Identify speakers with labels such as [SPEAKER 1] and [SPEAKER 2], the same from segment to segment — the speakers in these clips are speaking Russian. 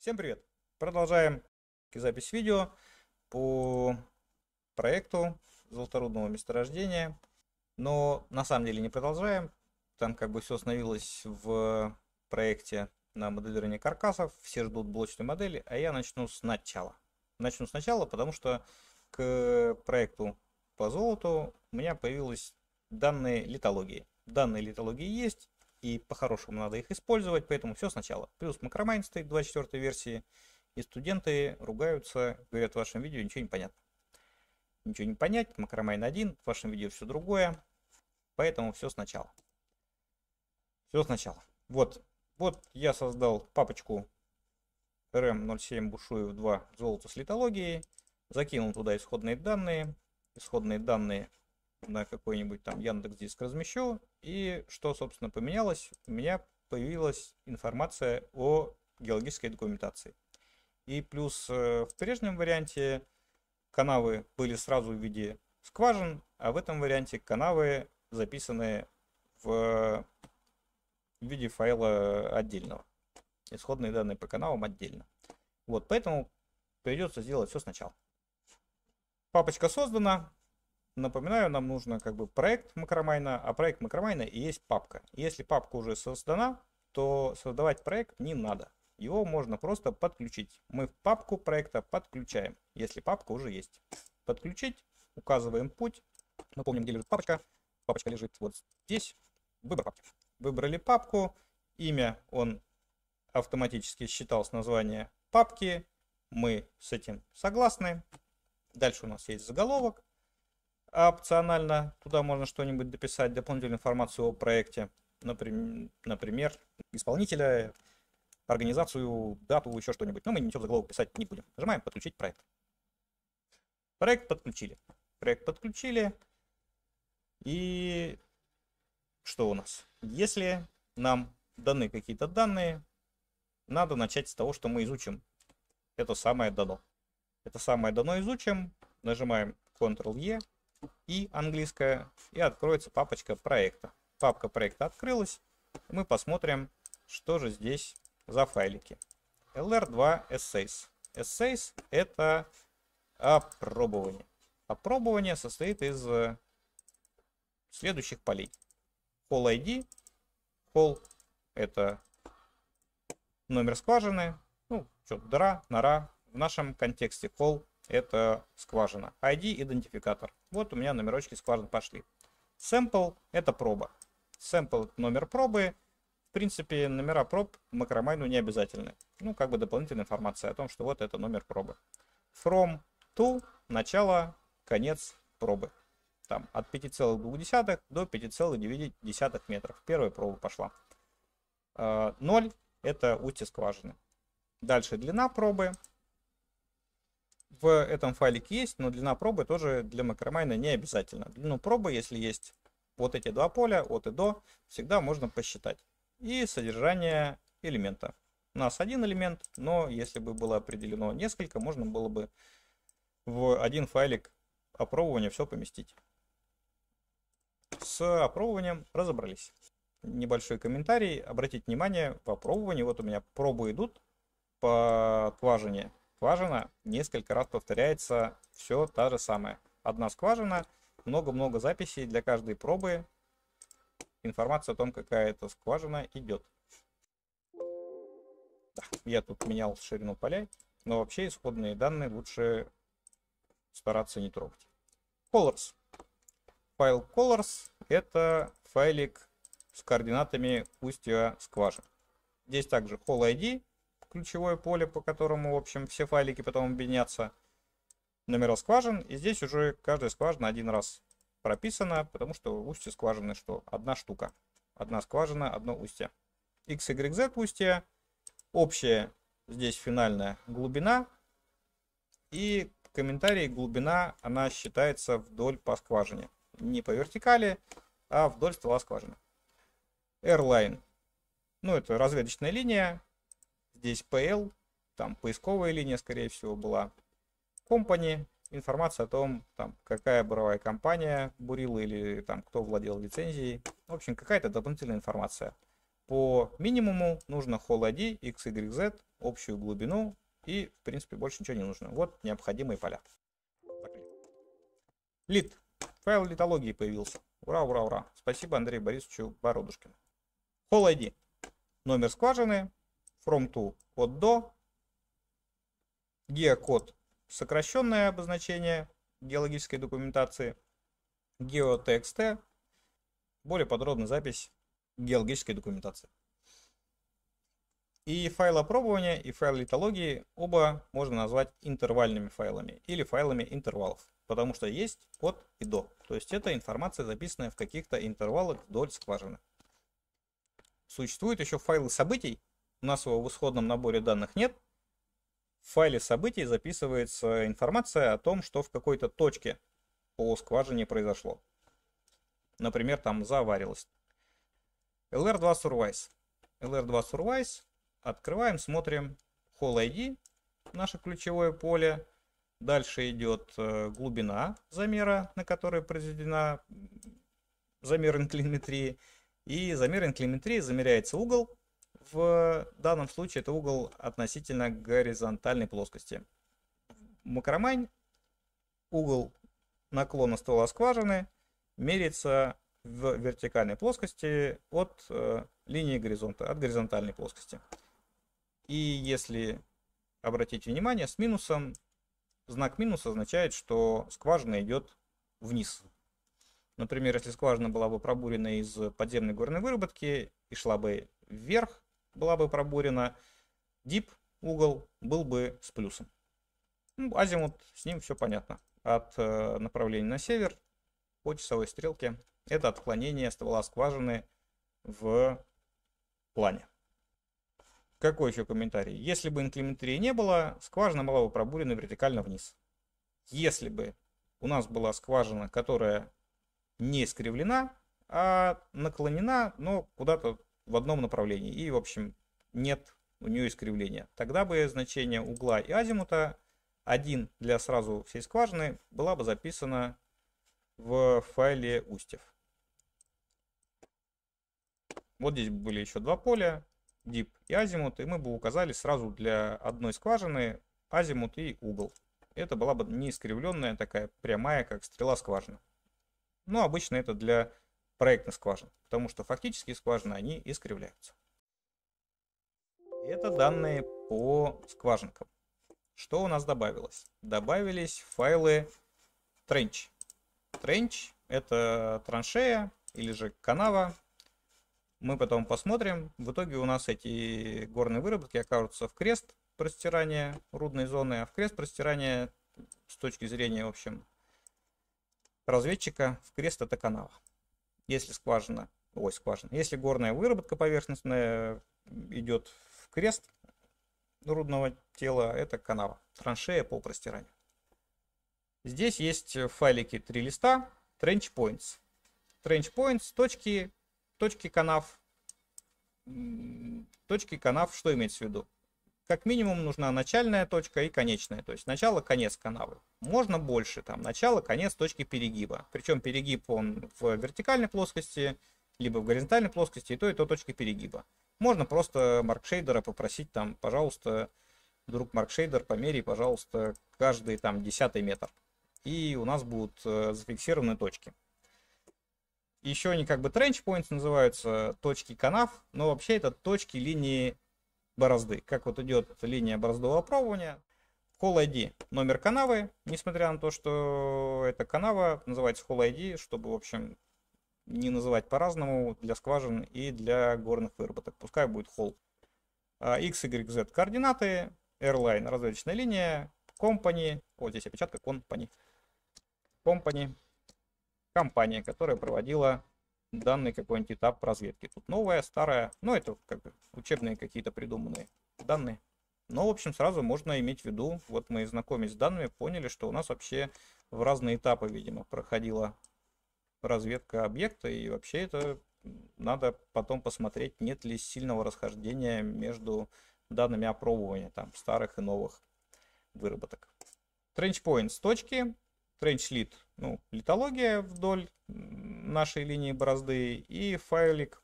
[SPEAKER 1] Всем привет! Продолжаем запись видео по проекту золоторудного месторождения. Но на самом деле не продолжаем. Там как бы все остановилось в проекте на моделирование каркасов. Все ждут блочной модели, а я начну сначала. Начну сначала, потому что к проекту по золоту у меня появились данные литологии. Данные литологии есть. И по-хорошему надо их использовать, поэтому все сначала. Плюс Macromine стоит 24 версии, и студенты ругаются, говорят, в вашем видео ничего не понятно. Ничего не понять, Macromine 1, в вашем видео все другое, поэтому все сначала. Все сначала. Вот я создал папочку RM07 Бушуев 2 золото с литологией, закинул туда исходные данные на какой-нибудь там Яндекс.Диск размещу. И что, собственно, поменялось? У меня появилась информация о геологической документации. И плюс в прежнем варианте канавы были сразу в виде скважин, а в этом варианте канавы записаны в виде файла отдельного. Исходные данные по каналам отдельно. Вот, поэтому придется сделать все сначала. Папочка создана. Напоминаю, нам нужно как бы проект Macromine, а проект Macromine и есть папка. Если папка уже создана, то создавать проект не надо. Его можно просто подключить. Мы в папку проекта подключаем, если папка уже есть. Подключить, указываем путь. Мы помним, где лежит папочка. Папочка лежит вот здесь. Выбор папки. Выбрали папку. Имя он автоматически считал с названия папки. Мы с этим согласны. Дальше у нас есть заголовок. Опционально туда можно что-нибудь дописать, дополнительную информацию о проекте, например, исполнителя, организацию, дату, еще что-нибудь. Но мы ничего в заголовок писать не будем. Нажимаем «Подключить проект». Проект подключили. Проект подключили. И что у нас? Если нам даны какие-то данные, надо начать с того, что мы изучим это самое дано. Это самое дано изучим. Нажимаем Ctrl-E. И английская, и откроется папочка проекта. Папка проекта открылась. Мы посмотрим, что же здесь за файлики. LR2 Essays. Essays — это опробование. Опробование состоит из следующих полей. Hole ID. Hole — это номер скважины. Ну, что, дыра, нора. В нашем контексте hole — это скважина. ID — идентификатор. Вот у меня номерочки скважин пошли. Sample — это проба. Sample — номер пробы. В принципе, номера проб Macromine не обязательны. Ну, как бы дополнительная информация о том, что вот это номер пробы. From to — начало, конец пробы. Там от 5,2 до 5,9 метров. Первая проба пошла. 0 — это устье скважины. Дальше длина пробы. В этом файлике есть, но длина пробы тоже для Macromine не обязательно. Длину пробы, если есть вот эти два поля, от и до, всегда можно посчитать. И содержание элемента. У нас один элемент, но если бы было определено несколько, можно было бы в один файлик опробования все поместить. С опробованием разобрались. Небольшой комментарий. Обратите внимание, в опробовании вот у меня пробы идут по скважине. Скважина несколько раз повторяется, все та же самая. Одна скважина, много-много записей для каждой пробы. Информация о том, какая это скважина, идет. Да, я тут менял ширину полей, но вообще исходные данные лучше стараться не трогать. Colors. Файл Colors — это файлик с координатами устья скважин. Здесь также Hole ID. Ключевое поле, по которому, в общем, все файлики потом объединятся, номера скважин. И здесь уже каждая скважина один раз прописана, потому что устье скважины что? Одна штука. Одна скважина, одно устье. X, Y, Z устье. Общая здесь финальная глубина. И в комментарии глубина, она считается вдоль по скважине. Не по вертикали, а вдоль ствола скважины. Airline. Ну, это разведочная линия. Здесь PL, там поисковая линия, скорее всего, была. Company, информация о том, там, какая буровая компания бурила или там, кто владел лицензией. В общем, какая-то дополнительная информация. По минимуму нужно Hole ID, X, Y, Z общую глубину и, в принципе, больше ничего не нужно. Вот необходимые поля. Лид. Файл литологии появился. Ура, ура, ура. Спасибо Андрею Борисовичу Бородушкину. Hole ID. Номер скважины. From to от до. Геокод. Сокращенное обозначение геологической документации. GeoTXT. Более подробная запись геологической документации. И файл опробования, и файл литологии оба можно назвать интервальными файлами или файлами интервалов, потому что есть от и до. То есть это информация, записанная в каких-то интервалах вдоль скважины. Существуют еще файлы событий. У нас его в исходном наборе данных нет. В файле событий записывается информация о том, что в какой-то точке по скважине произошло. Например, там заварилось. LR2 Survise. LR2 Survise. Открываем, смотрим Hole ID, наше ключевое поле. Дальше идет глубина замера, на которой произведена замер инклинометрии. И замер инклинометрии замеряется угол. В данном случае это угол относительно горизонтальной плоскости. Макромайн угол наклона ствола скважины меряется в вертикальной плоскости от линии горизонта, от горизонтальной плоскости. И если обратите внимание, с минусом, знак минус означает, что скважина идет вниз. Например, если скважина была бы пробурена из подземной горной выработки и шла бы вверх, была бы пробурена, дип угол был бы с плюсом. Ну, азимут, с ним все понятно. От направления на север по часовой стрелке это отклонение ствола скважины в плане. Какой еще комментарий? Если бы инклинометрии не было, скважина была бы пробурена вертикально вниз. Если бы у нас была скважина, которая не искривлена, а наклонена, но куда-то в одном направлении, и, в общем, нет у нее искривления, тогда бы значение угла и азимута 1 для сразу всей скважины была бы записана в файле устьев. Вот здесь были еще два поля, дип и азимут, и мы бы указали сразу для одной скважины азимут и угол. Это была бы не искривленная такая прямая, как стрела скважина. Но обычно это для проектных скважин, потому что фактические скважины, они искривляются. Это данные по скважинкам. Что у нас добавилось? Добавились файлы Trench. Trench — это траншея или же канава. Мы потом посмотрим. В итоге у нас эти горные выработки окажутся в крест простирания рудной зоны, а в крест простирания с точки зрения, в общем, разведчика, в крест это канава. Если если горная выработка поверхностная идет в крест рудного тела, это канава, траншея по простиранию. Здесь есть в файлике 3 листа, Trench Points. Trench Points, точки канав. Точки канав, что имеется в виду? Как минимум нужна начальная точка и конечная, то есть начало-конец канавы. Можно больше, там начало-конец точки перегиба. Причем перегиб он в вертикальной плоскости, либо в горизонтальной плоскости, и то точка перегиба. Можно просто маркшейдера попросить там, пожалуйста, друг маркшейдер, померяй, пожалуйста, каждый там 10-й метр. И у нас будут зафиксированы точки. Еще они как бы trench points называются, точки канав, но вообще это точки линии борозды. Как вот идет линия бороздового опробования. Hole ID — номер канавы, несмотря на то, что это канава, называется Hole ID, чтобы, в общем, не называть по-разному для скважин и для горных выработок. Пускай будет Hole. X, Y, Z координаты, Airline — разведочная линия, Company, вот здесь опечатка Company. Company — компания, которая проводила данный какой-нибудь этап разведки. Тут новая, старая, ну это как бы учебные какие-то придуманные данные. Но, в общем, сразу можно иметь в виду, вот мы знакомились с данными, поняли, что у нас вообще в разные этапы, видимо, проходила разведка объекта, и вообще это надо потом посмотреть, нет ли сильного расхождения между данными опробования, там, старых и новых выработок. Trench Points — точки, Trench Lead, ну, литология вдоль нашей линии борозды, и файлик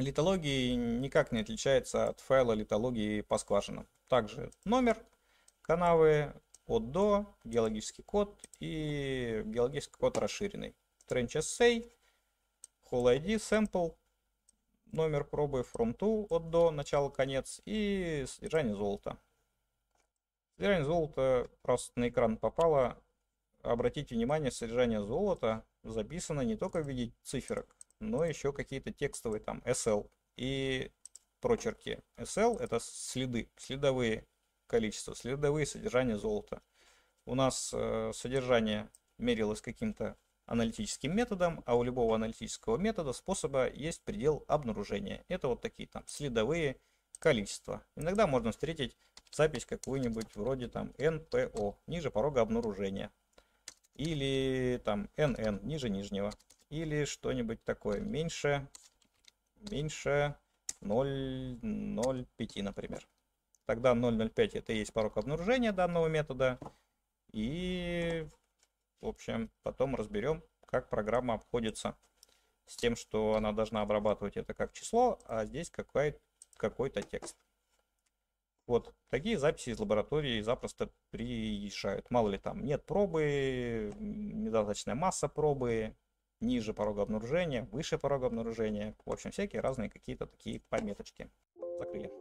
[SPEAKER 1] литологии никак не отличается от файла литологии по скважинам. Также номер канавы, от до, геологический код и геологический код расширенный. Trench Assay, Hole ID, Sample, номер пробы, from to, от до, начало-конец и содержание золота. Содержание золота просто на экран попало. Обратите внимание, содержание золота записано не только в виде циферок, но еще какие-то текстовые там SL и прочерки. SL это следы, следовые количества, следовые содержания золота. У нас содержание мерилось каким-то аналитическим методом, а у любого аналитического метода способа есть предел обнаружения. Это вот такие там следовые количества. Иногда можно встретить запись какую-нибудь вроде там NPO, ниже порога обнаружения. Или там NN, ниже нижнего. Или что-нибудь такое, меньше 0,05, например. Тогда 0,05 это и есть порог обнаружения данного метода. И, в общем, потом разберем, как программа обходится с тем, что она должна обрабатывать это как число, а здесь какой-то текст. Вот такие записи из лаборатории запросто приезжают. Мало ли там нет пробы, недостаточная масса пробы, ниже порога обнаружения, выше порога обнаружения. В общем, всякие разные какие-то такие пометочки. Закрыли.